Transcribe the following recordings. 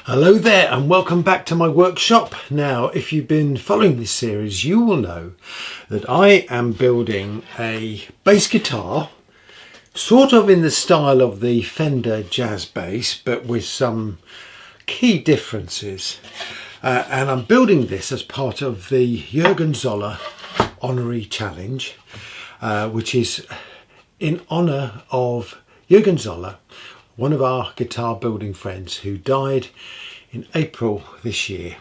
Hello there and welcome back to my workshop. Now, if you've been following this series, you will know that I am building a bass guitar, sort of in the style of the Fender jazz bass, but with some key differences. And I'm building this as part of the Jurgen Zoller Honorary Challenge, which is in honour of Jurgen Zoller, one of our guitar building friends who died in April this year.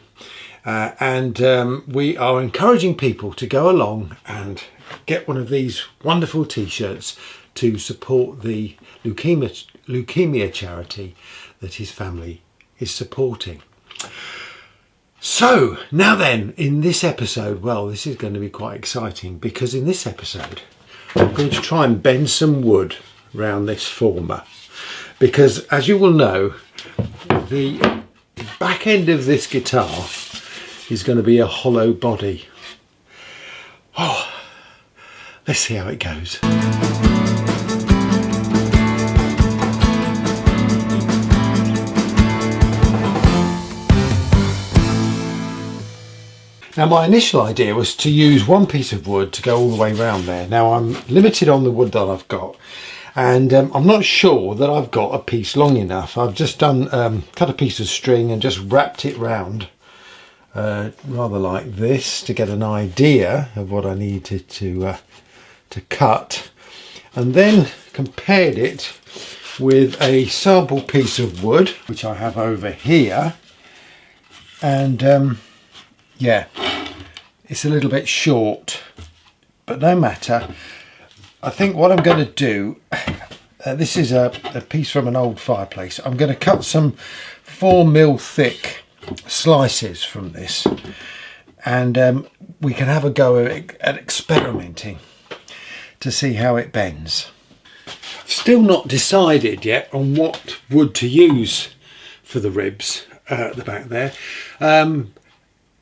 We are encouraging people to go along and get one of these wonderful t-shirts to support the leukemia charity that his family is supporting. So now then, in this episode, well, this is going to be quite exciting, because in this episode I'm going to try and bend some wood around this former. Because, as you will know, the back end of this guitar is going to be a hollow body. Oh, let's see how it goes. Now, my initial idea was to use one piece of wood to go all the way around there. Now, I'm limited on the wood that I've got. And I'm not sure that I've got a piece long enough. I've just done cut a piece of string and just wrapped it round rather like this to get an idea of what I needed to cut, and then compared it with a sample piece of wood which I have over here. And yeah, it's a little bit short, but no matter. I think what I'm going to do, this is a piece from an old fireplace. I'm going to cut some 4mm thick slices from this, and we can have a go at experimenting to see how it bends. I've still not decided yet on what wood to use for the ribs at the back there. And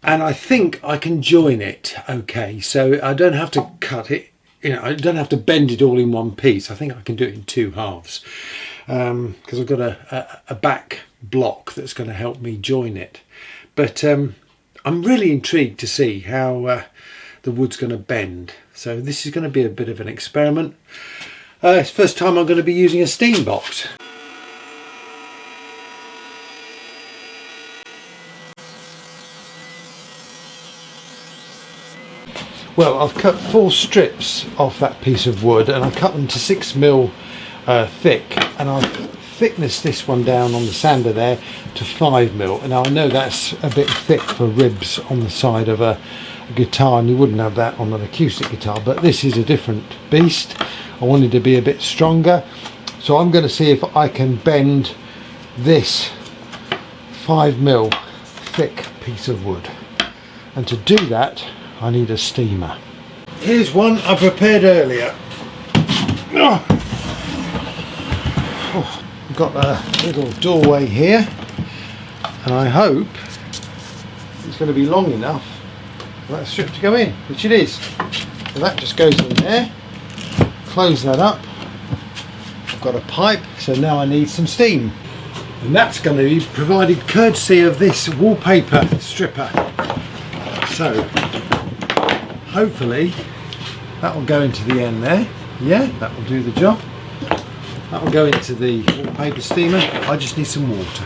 I think I can join it okay, so I don't have to cut it. You know, I don't have to bend it all in one piece. I think I can do it in two halves, because I've got a back block that's going to help me join it. But I'm really intrigued to see how the wood's going to bend. So this is going to be a bit of an experiment. It's the first time I'm going to be using a steam box. Well, I've cut 4 strips off that piece of wood, and I cut them to 6mm thick, and I've thicknessed this one down on the sander there to 5mm. Now I know that's a bit thick for ribs on the side of a guitar, and you wouldn't have that on an acoustic guitar, but this is a different beast. I wanted to be a bit stronger, so I'm going to see if I can bend this 5mm thick piece of wood, and to do that I need a steamer. Here's one I prepared earlier. Oh, I've got a little doorway here, and I hope it's going to be long enough for that strip to go in, which it is. So that just goes in there. Close that up. I've got a pipe, so now I need some steam. And that's going to be provided courtesy of this wallpaper stripper. So hopefully that will go into the end there. Yeah, that will do the job. That will go into the wallpaper steamer. I just need some water.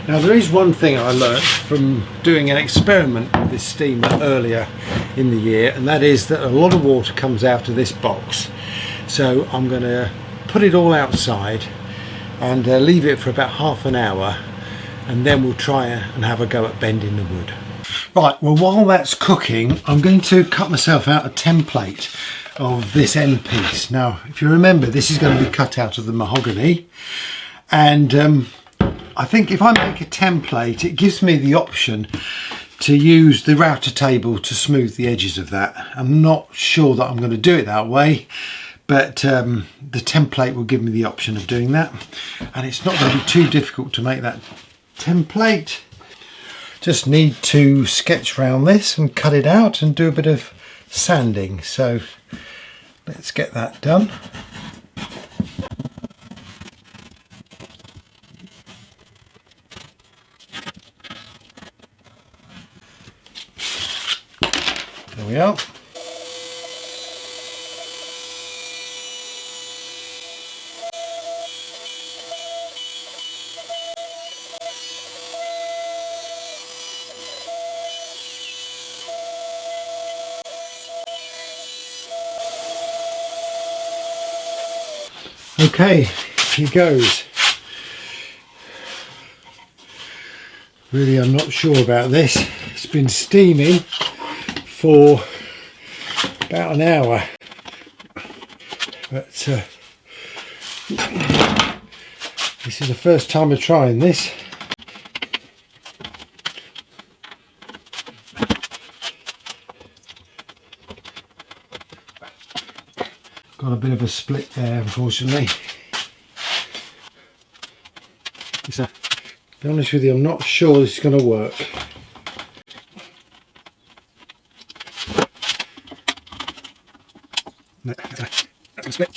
Now, there is one thing I learnt from doing an experiment with this steamer earlier in the year, and that is that a lot of water comes out of this box. So I'm going to put it all outside and leave it for about half an hour, and then we'll try and have a go at bending the wood. Right, well, while that's cooking, I'm going to cut myself out a template of this end piece. Now, if you remember, this is going to be cut out of the mahogany, and I think if I make a template, it gives me the option to use the router table to smooth the edges of that. I'm not sure that I'm going to do it that way, but the template will give me the option of doing that, and it's not going to be too difficult to make that template. Just need to sketch around this and cut it out and do a bit of sanding. So let's get that done. There we are. Okay, here goes. Really, I'm not sure about this. It's been steaming for about an hour, but this is the first time of trying this. Got a bit of a split there, unfortunately. To be honest with you, I'm not sure this is going to work. No, that's a split.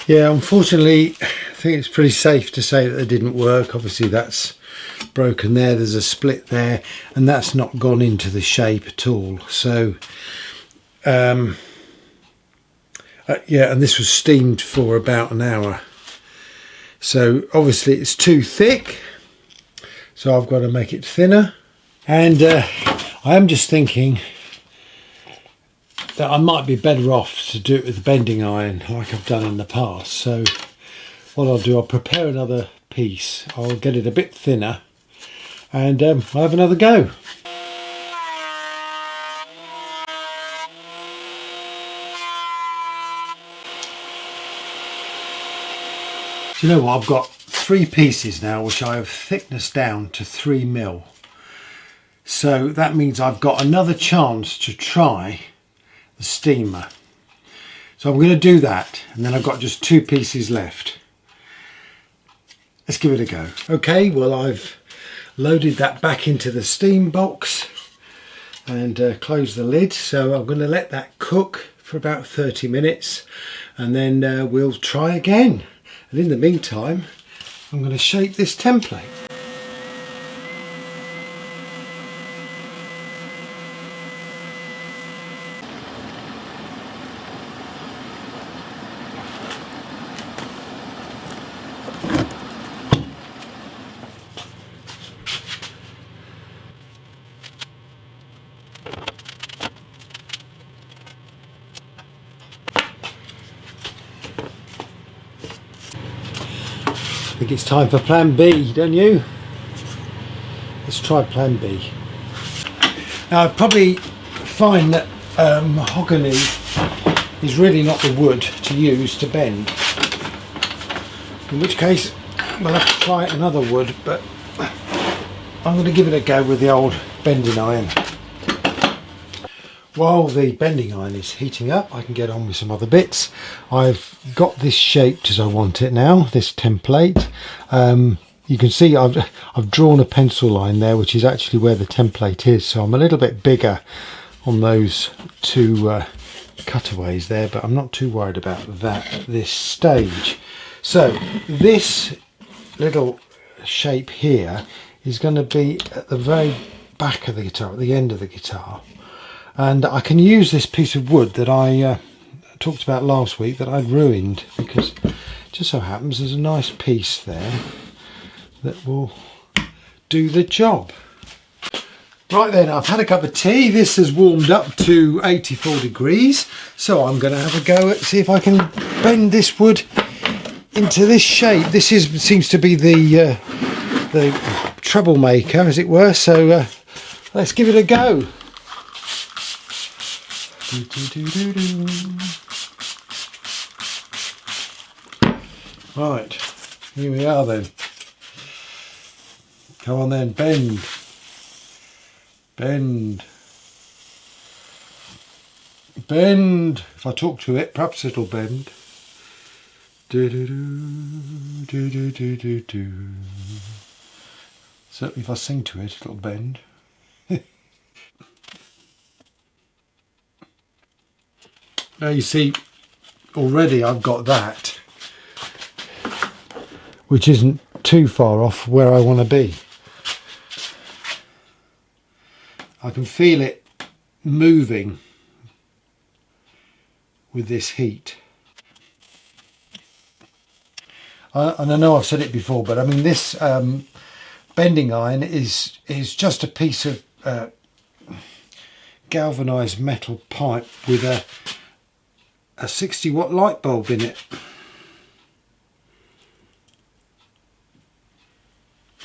Yeah, unfortunately, I think it's pretty safe to say that it didn't work. Obviously that's broken there, there's a split there, and that's not gone into the shape at all. So yeah, and this was steamed for about an hour. So obviously it's too thick, so I've got to make it thinner. And I am just thinking that I might be better off to do it with the bending iron like I've done in the past. So what I'll do, I'll prepare another piece, I'll get it a bit thinner, and I'll have another go. Do you know what, I've got 3 pieces now which I have thickness down to 3mm. So that means I've got another chance to try the steamer. So I'm going to do that, and then I've got just 2 pieces left. Let's give it a go. Okay, well, I've loaded that back into the steam box and closed the lid. So I'm going to let that cook for about 30 minutes, and then we'll try again. And in the meantime, I'm going to shape this template. I think it's time for plan B, don't you? Let's try plan B. Now I'd probably find that mahogany is really not the wood to use to bend, in which case we'll have to try another wood, but I'm going to give it a go with the old bending iron. While the bending iron is heating up, I can get on with some other bits. I've got this shaped as I want it now, this template. You can see I've drawn a pencil line there, which is actually where the template is. So I'm a little bit bigger on those 2 cutaways there, but I'm not too worried about that at this stage. So this little shape here is going to be at the very back of the guitar, at the end of the guitar. And I can use this piece of wood that I talked about last week that I'd ruined, because it just so happens there's a nice piece there that will do the job. Right then, I've had a cup of tea. This has warmed up to 84 degrees, so I'm going to have a go at see if I can bend this wood into this shape. This seems to be the troublemaker, as it were, so let's give it a go. Right, here we are then. Come on then, bend. Bend. Bend. If I talk to it, perhaps it'll bend. Certainly if I sing to it, it'll bend. Now you see, already I've got that, which isn't too far off where I want to be. I can feel it moving with this heat. And I know I've said it before, but I mean this bending iron is just a piece of galvanized metal pipe with a 60-watt light bulb in it.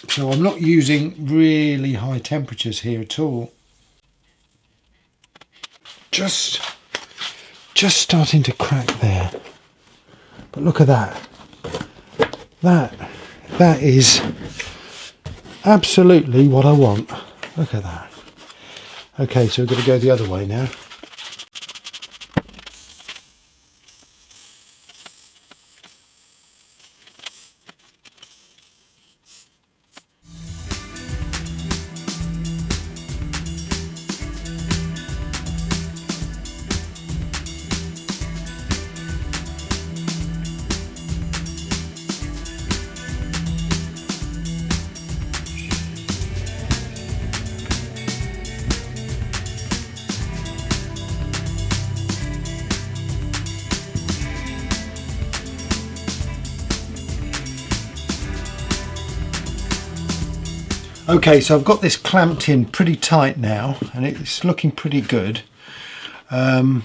So I'm not using really high temperatures here at all. Just starting to crack there. But look at that. That is absolutely what I want. Look at that. Okay, so we're going to go the other way now. Okay, so I've got this clamped in pretty tight now, and it's looking pretty good. I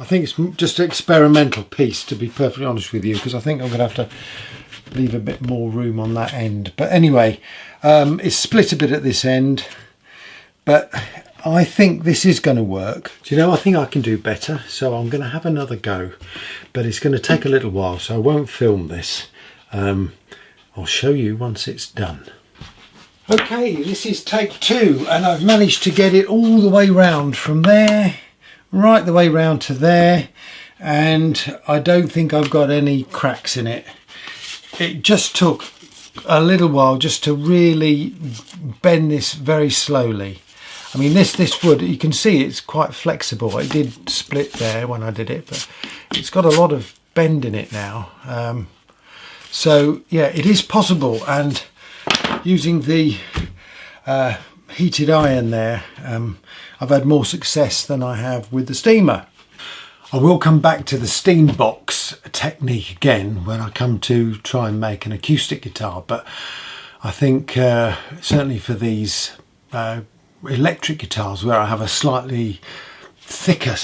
think it's just an experimental piece, to be perfectly honest with you, because I think I'm going to have to leave a bit more room on that end. But anyway, it's split a bit at this end, but I think this is going to work. Do you know, I think I can do better, so I'm going to have another go, but it's going to take a little while, so I won't film this. I'll show you once it's done. Okay, this is take 2, and I've managed to get it all the way round from there right the way round to there, and I don't think I've got any cracks in it. It just took a little while just to really bend this very slowly. I mean, this wood, you can see it's quite flexible. It did split there when I did it, but it's got a lot of bend in it now. So yeah, it is possible, and using the heated iron there, I've had more success than I have with the steamer. I will come back to the steam box technique again when I come to try and make an acoustic guitar, but I think certainly for these electric guitars where I have a slightly thicker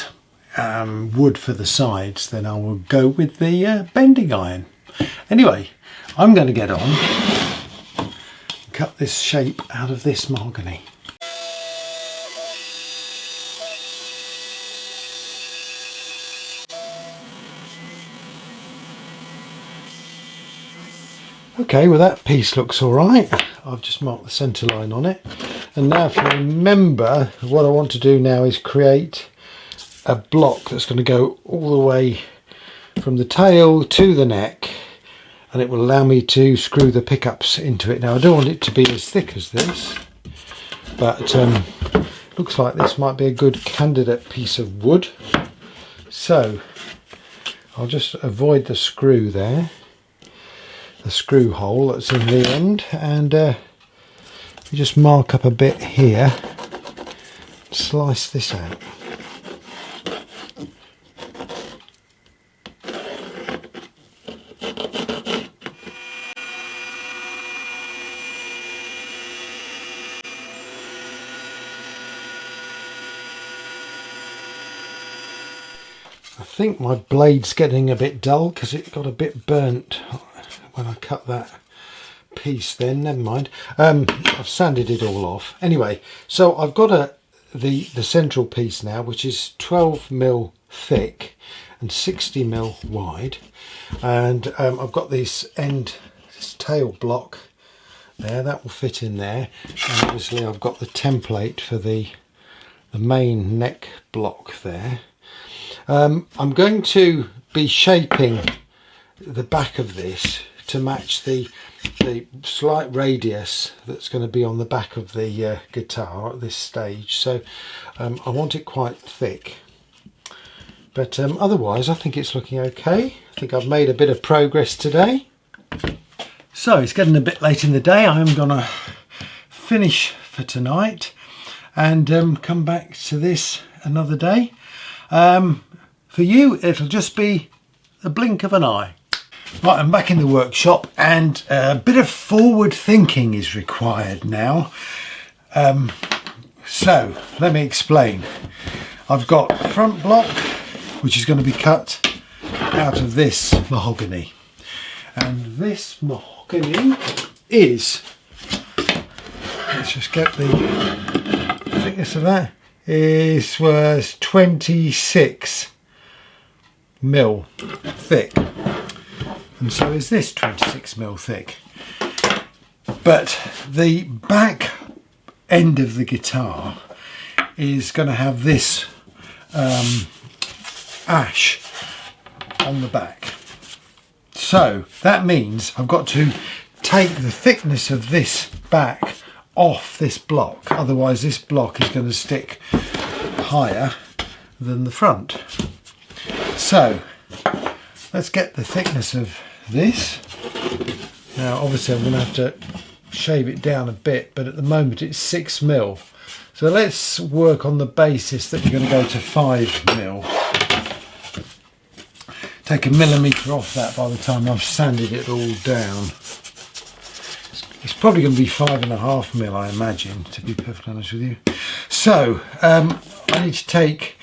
wood for the sides, then I will go with the bending iron. Anyway, I'm going to get on and cut this shape out of this mahogany. Okay, well that piece looks all right. I've just marked the centre line on it. And now if you remember, what I want to do now is create a block that's going to go all the way from the tail to the neck, and it will allow me to screw the pickups into it. Now I don't want it to be as thick as this, but looks like this might be a good candidate piece of wood. So I'll just avoid the screw there, the screw hole that's in the end, and you just mark up a bit here, slice this out. I think my blade's getting a bit dull because it got a bit burnt when I cut that piece then. Never mind. I've sanded it all off. Anyway, so I've got the central piece now, which is 12mm thick and 60mm wide, and I've got this tail block there that will fit in there, and obviously I've got the template for the main neck block there. I'm going to be shaping the back of this to match the slight radius that's going to be on the back of the guitar at this stage. So I want it quite thick. But otherwise I think it's looking okay. I think I've made a bit of progress today. So it's getting a bit late in the day. I am going to finish for tonight and come back to this another day. For you it'll just be a blink of an eye. Right, I'm back in the workshop and a bit of forward thinking is required now. So let me explain. I've got front block which is going to be cut out of this mahogany, and this mahogany is, let's just get the thickness of that, was 26 mil thick, and so is this 26 mil thick. But the back end of the guitar is going to have this ash on the back, so that means I've got to take the thickness of this back off this block, otherwise this block is going to stick higher than the front. So let's get the thickness of this. Now obviously I'm going to have to shave it down a bit, but at the moment it's 6 mil. So let's work on the basis that we're going to go to 5 mil. Take a millimetre off that by the time I've sanded it all down. It's probably going to be 5.5 mil, I imagine, to be perfectly honest with you. So I need to take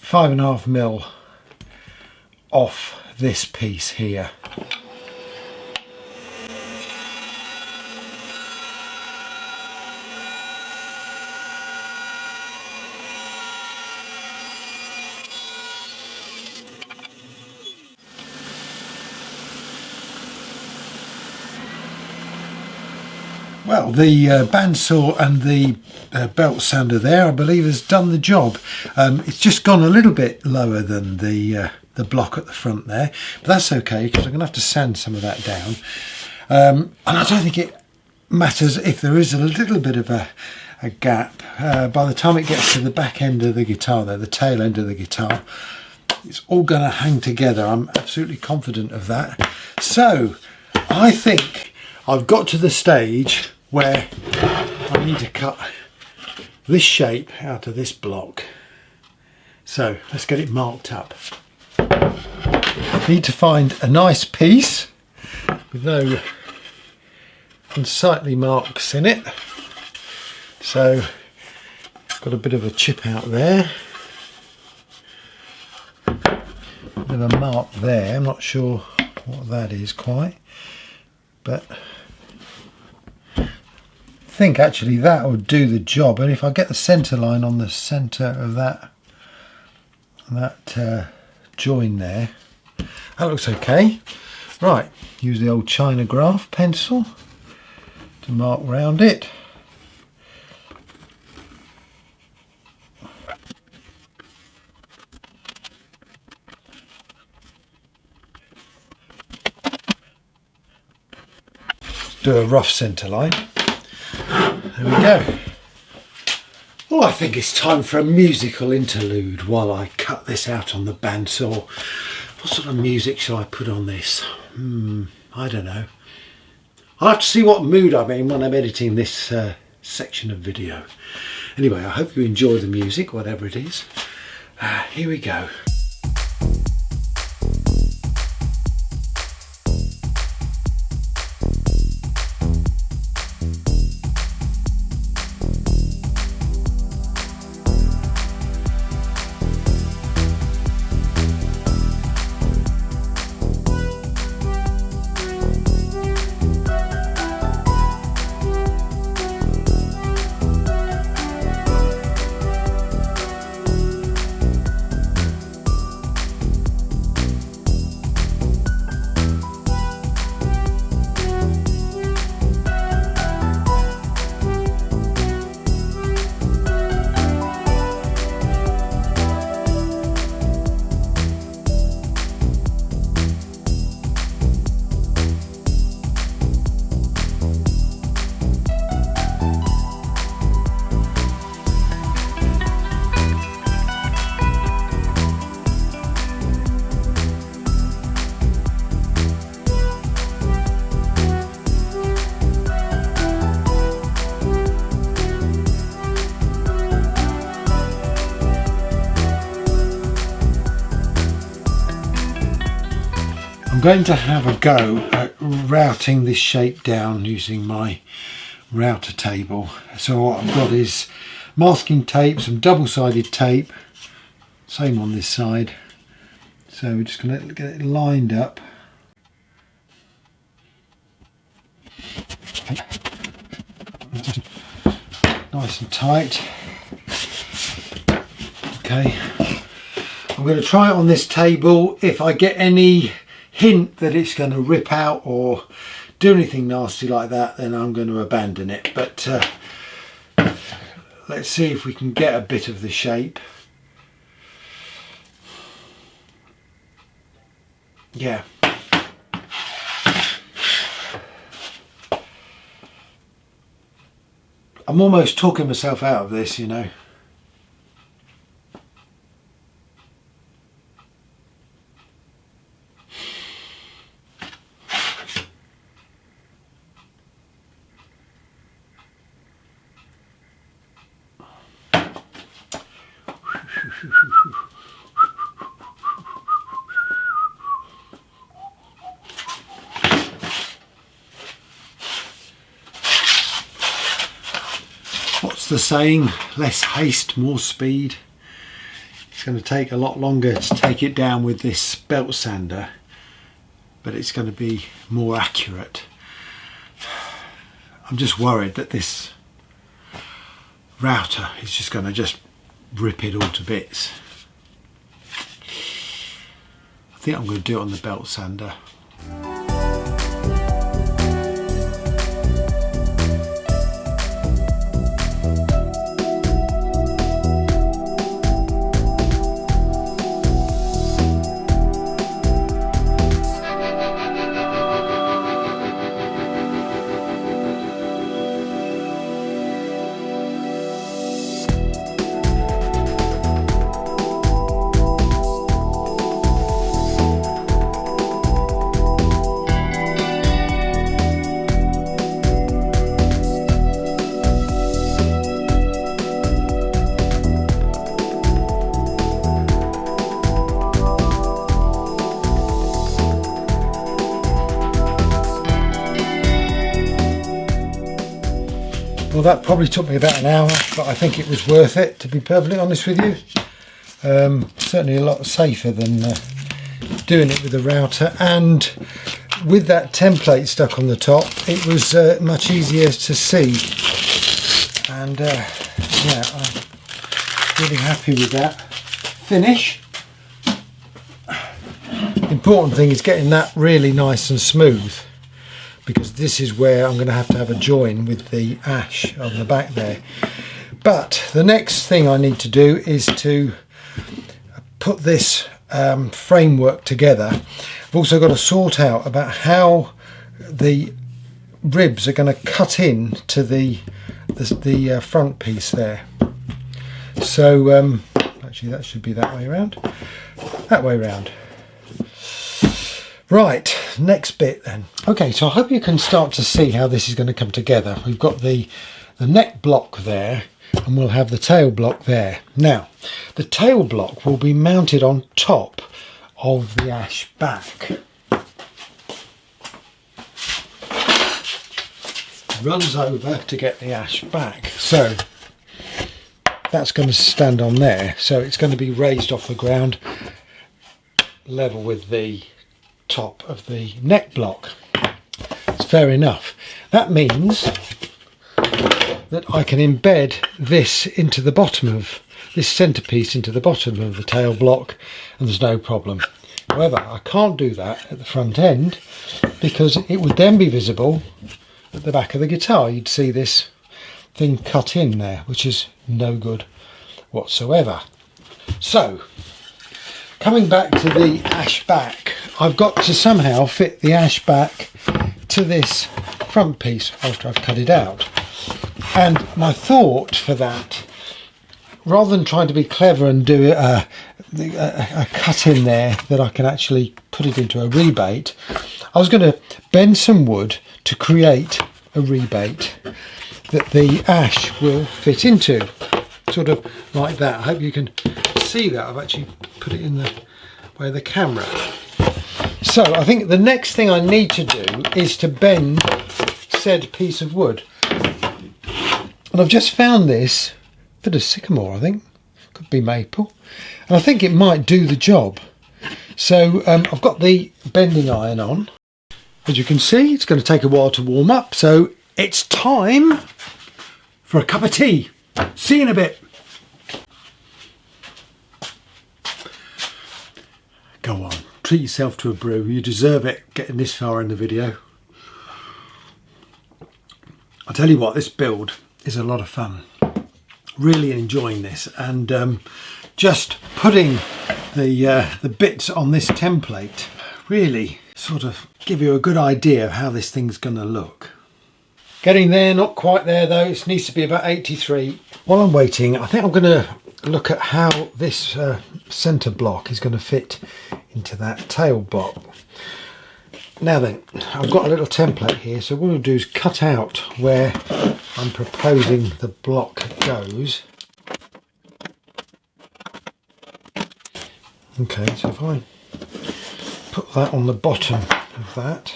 5.5 mil off this piece here. Well, the bandsaw and the belt sander there, I believe, has done the job. It's just gone a little bit lower than the block at the front there, but that's okay because I'm going to have to sand some of that down. And I don't think it matters if there is a little bit of a gap. By the time it gets to the back end of the guitar there, the tail end of the guitar, it's all going to hang together. I'm absolutely confident of that. So I think I've got to the stage where I need to cut this shape out of this block. So let's get it marked up. Need to find a nice piece with no unsightly marks in it. So got a bit of a chip out there. With a mark there, I'm not sure what that is quite, but I think actually that would do the job. And if I get the centre line on the centre of that join there, that looks okay. Right, use the old China graph pencil to mark round it. Do a rough centre line. There we go. Oh, I think it's time for a musical interlude while I cut this out on the bandsaw. What sort of music shall I put on this? I don't know. I'll have to see what mood I'm in when I'm editing this section of video. Anyway, I hope you enjoy the music, whatever it is. Here we go. going to have a go at routing this shape down using my router table. So what I've got is masking tape, some double-sided tape, same on this side. So we're just going to get it lined up. Nice and tight. Okay, I'm going to try it on this table. If I get any hint that it's going to rip out or do anything nasty like that, then I'm going to abandon it. But let's see if we can get a bit of the shape. Yeah. I'm almost talking myself out of this, you know. What's the saying? Less haste, more speed. It's going to take a lot longer to take it down with this belt sander, but it's going to be more accurate. I'm just worried that this router is just going to just rip it all to bits. I think I'm going to do it on the belt sander. Well, that probably took me about an hour, but I think it was worth it, to be perfectly honest with you. Certainly a lot safer than doing it with a router, and with that template stuck on the top, it was much easier to see. And yeah, I'm really happy with that finish. The important thing is getting that really nice and smooth, because this is where I'm going to have a join with the ash on the back there. But the next thing I need to do is to put this framework together. I've also got to sort out about how the ribs are going to cut in to the front piece there. So actually that should be that way around. That way around. Right, next bit then. Okay, so I hope you can start to see how this is going to come together. We've got the neck block there, and we'll have the tail block there. Now, the tail block will be mounted on top of the ash back. Runs over to get the ash back. So that's going to stand on there. So it's going to be raised off the ground, level with the top of the neck block. It's fair enough. That means that I can embed this into the bottom of this centerpiece, into the bottom of the tail block, and there's no problem. However, I can't do that at the front end, because it would then be visible at the back of the guitar. You'd see this thing cut in there, which is no good whatsoever. So coming back to the ash back, I've got to somehow fit the ash back to this front piece after I've cut it out. And my thought for that, rather than trying to be clever and do a cut in there that I can actually put it into a rebate, I was going to bend some wood to create a rebate that the ash will fit into, sort of like that. I hope you can see that. I've actually put it in the way of the camera. So I think the next thing I need to do is to bend said piece of wood. And I've just found this bit of sycamore, I think. Could be maple. And I think it might do the job. So I've got the bending iron on. As you can see, it's going to take a while to warm up. So it's time for a cup of tea. See you in a bit. Go on, treat yourself to a brew. You deserve it getting this far in the video. I'll tell you what, this build is a lot of fun. Really enjoying this, and just putting the bits on this template really sort of give you a good idea of how this thing's going to look. Getting there, not quite there though. It needs to be about 83. While I'm waiting, I think I'm going to look at how this centre block is going to fit into that tail block. Now then, I've got a little template here, so what I'll do is cut out where I'm proposing the block goes. Okay, so if I put that on the bottom of that,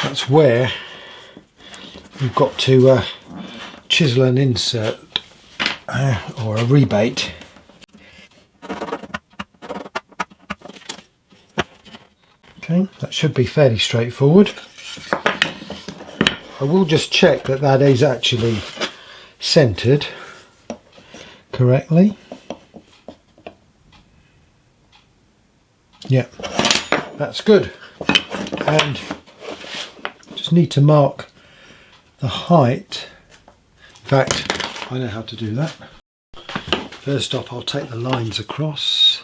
that's where we've got to chisel and insert or a rebate. Okay, that should be fairly straightforward. I will just check that that is actually centered correctly. Yeah, that's good. And just need to mark the height. In fact, I know how to do that. First off, I'll take the lines across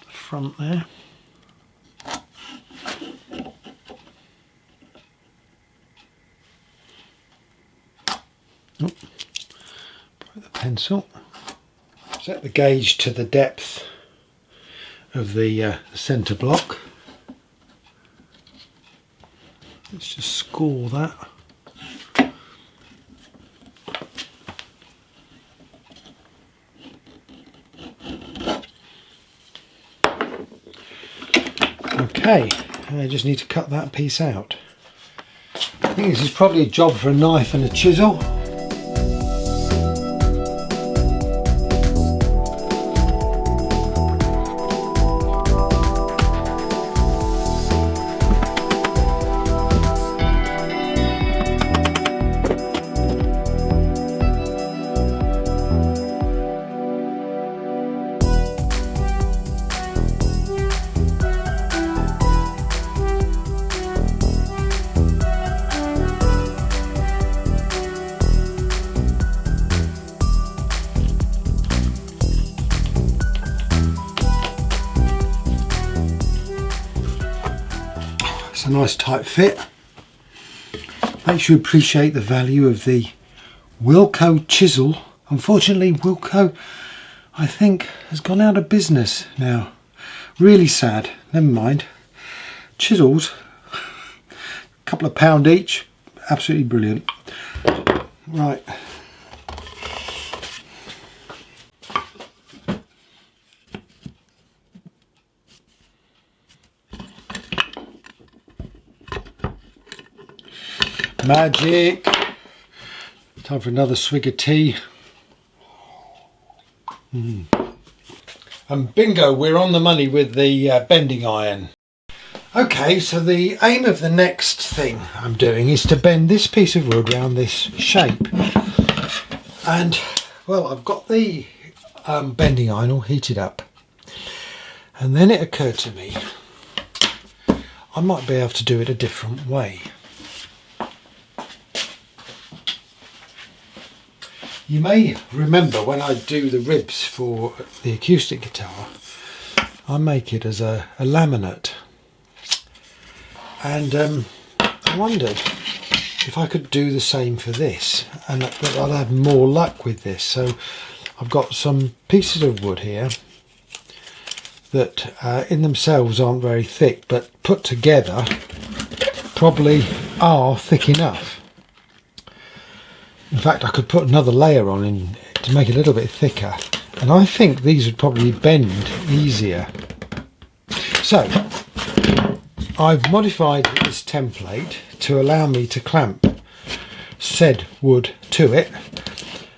the front there. Put the pencil. Set the gauge to the depth of the centre block. Let's just score that. Okay, I just need to cut that piece out. I think this is probably a job for a knife and a chisel. It's a nice tight fit. Makes you appreciate the value of the Wilko chisel. Unfortunately, Wilko, I think, has gone out of business now. Really sad. Never mind. Chisels, a couple of £1 each. Absolutely brilliant. Right. Magic. Time for another swig of tea. And bingo, we're on the money with the bending iron. Okay, so the aim of the next thing I'm doing is to bend this piece of wood around this shape. And well, I've got the bending iron all heated up. And then it occurred to me I might be able to do it a different way. You may remember when I do the ribs for the acoustic guitar, I make it as a laminate. And I wondered if I could do the same for this, and that I'd have more luck with this. So I've got some pieces of wood here that in themselves aren't very thick, but put together probably are thick enough. In fact, I could put another layer on to make it a little bit thicker, and I think these would probably bend easier. So I've modified this template to allow me to clamp said wood to it.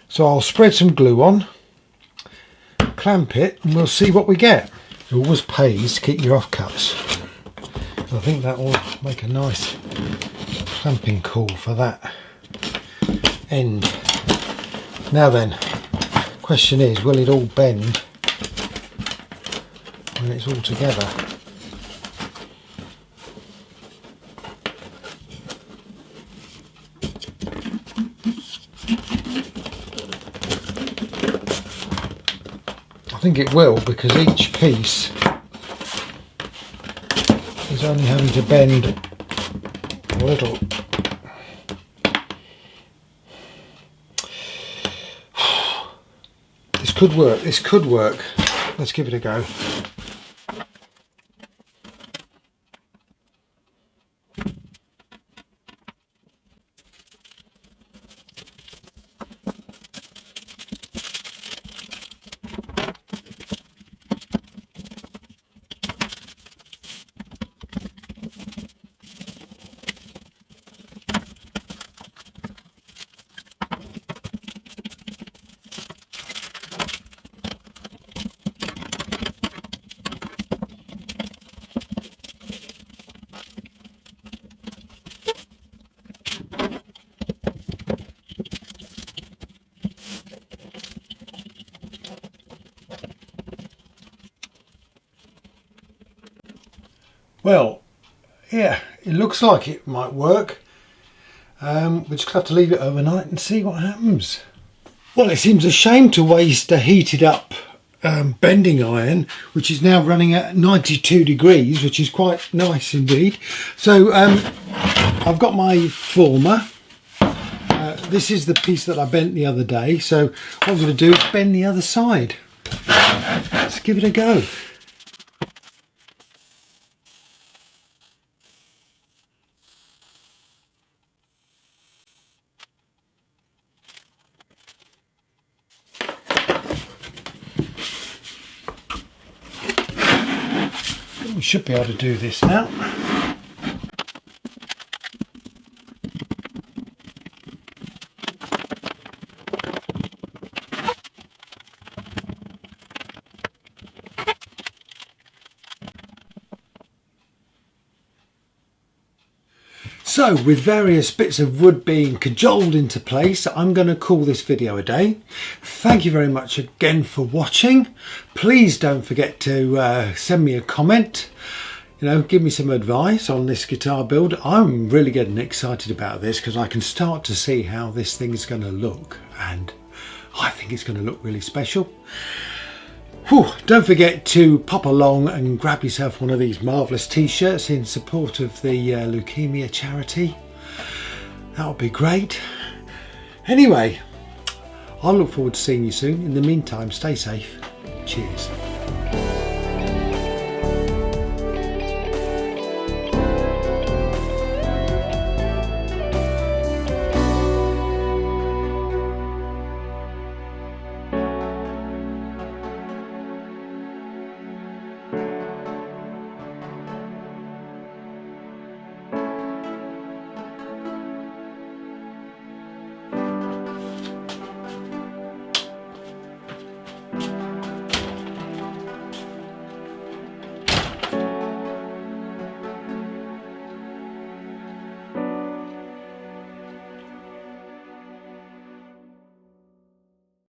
So I'll spread some glue on, clamp it, and we'll see what we get. It always pays to keep your offcuts. I think that will make a nice clamping core for that end. Now then, question is, will it all bend when it's all together? I think it will, because each piece is only having to bend a little. This could work, this could work. Let's give it a go. Well, yeah, it looks like it might work. We just have to leave it overnight and see what happens. Well, it seems a shame to waste a heated up bending iron, which is now running at 92 degrees, which is quite nice indeed. So I've got my former. This is the piece that I bent the other day. So what I'm going to do is bend the other side. Let's give it a go. We should be able to do this now. So, with various bits of wood being cajoled into place, I'm going to call this video a day. Thank you very much again for watching. Please don't forget to send me a comment. You know, give me some advice on this guitar build. I'm really getting excited about this because I can start to see how this thing is going to look, and I think it's going to look really special. Whew, don't forget to pop along and grab yourself one of these marvellous t-shirts in support of the leukemia charity. That would be great. Anyway, I'll look forward to seeing you soon. In the meantime, stay safe. Cheers.